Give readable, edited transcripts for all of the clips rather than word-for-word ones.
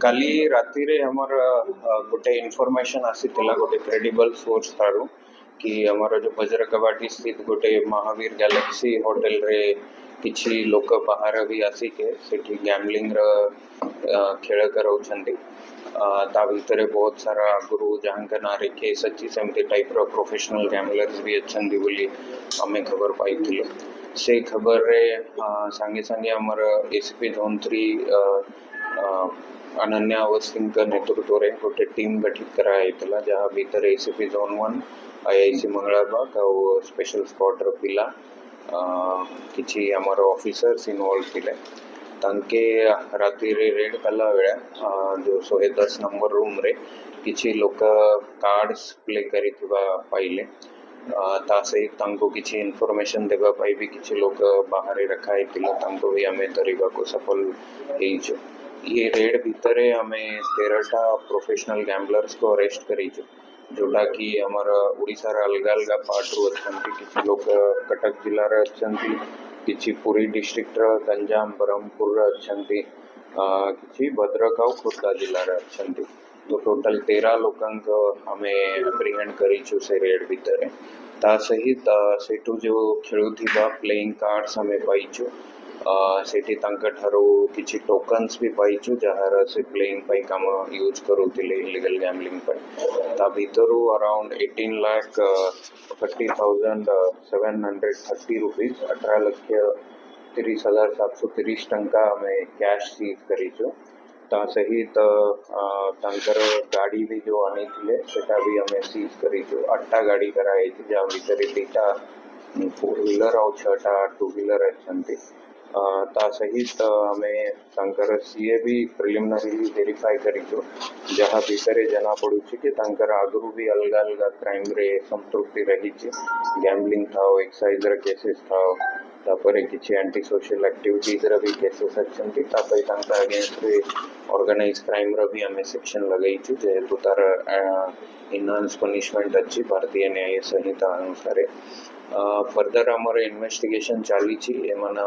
काली राति रे हमर गोटे इनफॉरमेशन आसीथिला गोटे क्रेडिबल सोर्स थारू कि हमर जो बजरकबाटी स्थित गोटे महावीर गैलेक्सी होटल रे किछि लोक बाहर भी आसी के सेठी गैम्बलिंग र खेल कराउछंती। ता भितरे बहुत सारा गुरु जहां ना रे केस अच्छी सेमती टाइप रो प्रोफेशनल गैम्बलर्स भी अच्छंदी बोली हमें खबर पाइथिले। से खबर रे संगे संगे हमर एसपी जोन 3 अनन्या अवस्थी का नेतृत्व रे गोटे टीम गठित कराइला जहाँ भीतर एसीपी जोन 1 आईआईसी मंगलाबाग और स्पेशल स्क्वाड रो पिला किछि हमर ऑफिसर्स इन्वॉल्व थिले। तांके राति रे रेड कला बेला जो 110 नंबर रूम रे किछि लोक कार्ड्स प्ले करिथिबा पाइले। ता सहित तांको किछि इन्फॉर्मेशन देबा पाई भी किछि लोक बाहर रखा हिथिले तांको भी हमें धरिबा को सफल हेइछु। ये रेड भितरे हमें 13टा प्रोफेशनल गैम्बलर्स को अरेस्ट करिछु जोटा कि हमर ओडिसा रा अलग अलग पार्ट रो अछंती। किछि लोक कटक जिल्ला रे अछंती, किछि पुरी डिस्ट्रिक्ट रा गंजाम ब्रह्मपुर रा अछंती, किछि भद्रक और खुर्दा जिल्ला रे अछंती। तो टोटल 13 लोकंक हमें एप्रीहेंड करिछु से रेड भितरे। ता सहित सेटू जो खेलुथिबा प्लेइंग कार्ड्स हमें पाइछु। सेठी तांका ठारो किछि टोकन्स भी पाइछु जहार से प्लेइंग पाई काम यूज करूथिले इलीगल गैम्बलिंग पर। ता भितरु अराउंड 18,30,730 रुपीस 18,30,730 टंका हमें कैश सीज करिछु। ता सहित तांकर गाड़ी भी जो आनी थिले सेटा भी हमें सीज करिछु। 8टा गाड़ी कराई थी जहाँ भितर 2टा 4 व्हीलर और 6टा 2 व्हीलर अछंती। ता सहित हमें तांकर सीए भी प्रिलिमिनरी वेरीफाई करिछु जहाँ भितरे जना पड़ुछि कि तांकर आगु भी अलग अलग क्राइम रे संतृप्ति रहिछि। गैम्बलिंग था, एक्साइज रे केसेस था, तापरे किछि एंटी सोशल एक्टिविटीज रे भी केसेस अछंती। तापरे तांका अगेंस्ट रे ऑर्गेनाइज क्राइम रे भी हमें सेक्शन लगाइछु जेहेतु तार इनहांस पनिशमेंट अच्छी भारतीय न्याय संहिता अनुसार। फर्दर हमर इन्वेस्टिगेशन चलीछि एमना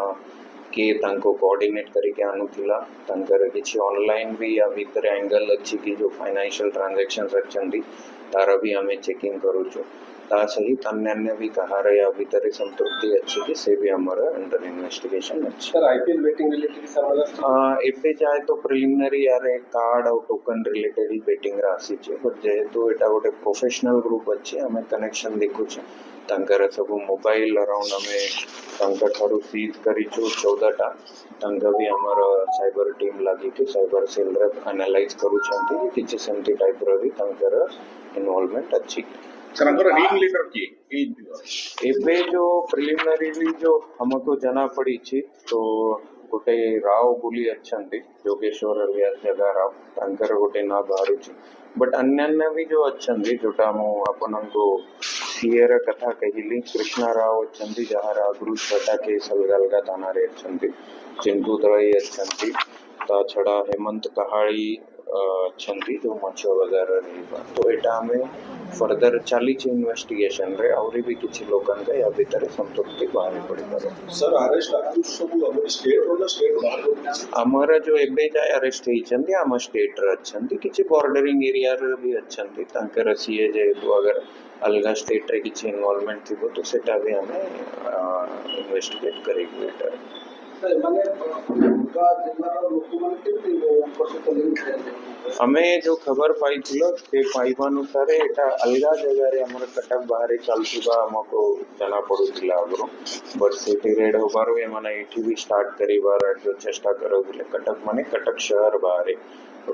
के तांको कोऑर्डिनेट करके आनुथिला। तांकर किछि ऑनलाइन भी या भीतर एंगल अच्छी कि जो फाइनेंशियल ट्रांजैक्शंस अछंती तार भी हमें चेकिंग करूछु। ता सहित अन्य भी कहार या भीतर संतृप्ति अच्छी कि से भी हमारा अंडर इन्वेस्टिगेशन अच्छी। सर आईपीएल बेटिंग रिलेटेड समझ एपे जाए तो प्रिलिमिनरी यारे कार्ड और टोकन रिलेटेड ही बेटिंग राशि छे बट जेहेतु एटा गोटे प्रोफेशनल ग्रुप अच्छे हमें कनेक्शन देखु छे। तांकर सब मोबाइल अराउंड हमें तांका ठारू सीज करिछु 14टा। तांका भी हमर साइबर टीम लागी के साइबर सेल रे एनालाइज करू छंती किछि सेमती टाइप रो भी तांकर इन्वॉल्वमेंट अच्छी। सर अंदर रिंग लीडर की एबे जो प्रिलिमिनरी भी जो हमको जना पड़ी छी तो गोटे राव बोली अछंती जोगेश्वर अलियास जगा राव तांकर गोटे ना बाहर छी बट अन्य भी जो अछंती जोटा मो आपनको सीएर कथा कहिली कृष्णा राव अछंती जहार आगुरु 6टा केस अलग अलग थाना रे अछंती। चिंटू दळई अछंती ता छड़ा हेमंत कहाड़ी अछंती जो मछ वगैरह रही। तो एटा में फर्दर चली इन्वेस्टिगेशन रे और भी किछि लोकन का या भीतर संतृप्ति बाहर पड़ी पारे। सर अरेस्ट आकुश सब हमर स्टेट और स्टेट बाहर हमारा जो एबे जाय अरेस्ट हेचंती हम स्टेट रे अछंती किछि बॉर्डरिंग एरिया रे भी अछंती तांकर सीए जे तो अगर अलग स्टेट रे किछि इन्वॉल्वमेंट थिबो तो सेटा भी हमें इन्वेस्टिगेट करेगी बेटर। हमें जो खबर पाई थिलो से पाइबा अनुसार एटा अलगा जगह रे हमर कटक बाहर चलथिबा हमको जना पड़ुथिला आगरो बट सेठी रेड होबारो ए माने एठी भी स्टार्ट करिबार जो चेष्टा करोथिले कटक माने कटक शहर बाहर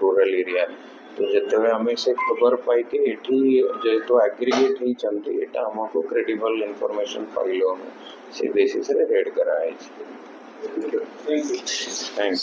रूरल एरिया। तो जतबे हमें से खबर पाई के एठी जे तो एग्रीगेट ही चलती एटा हमको क्रेडिबल इंफॉर्मेशन पाइलो से बेसिस रे रेड कराए। Thank you. थैंक्स।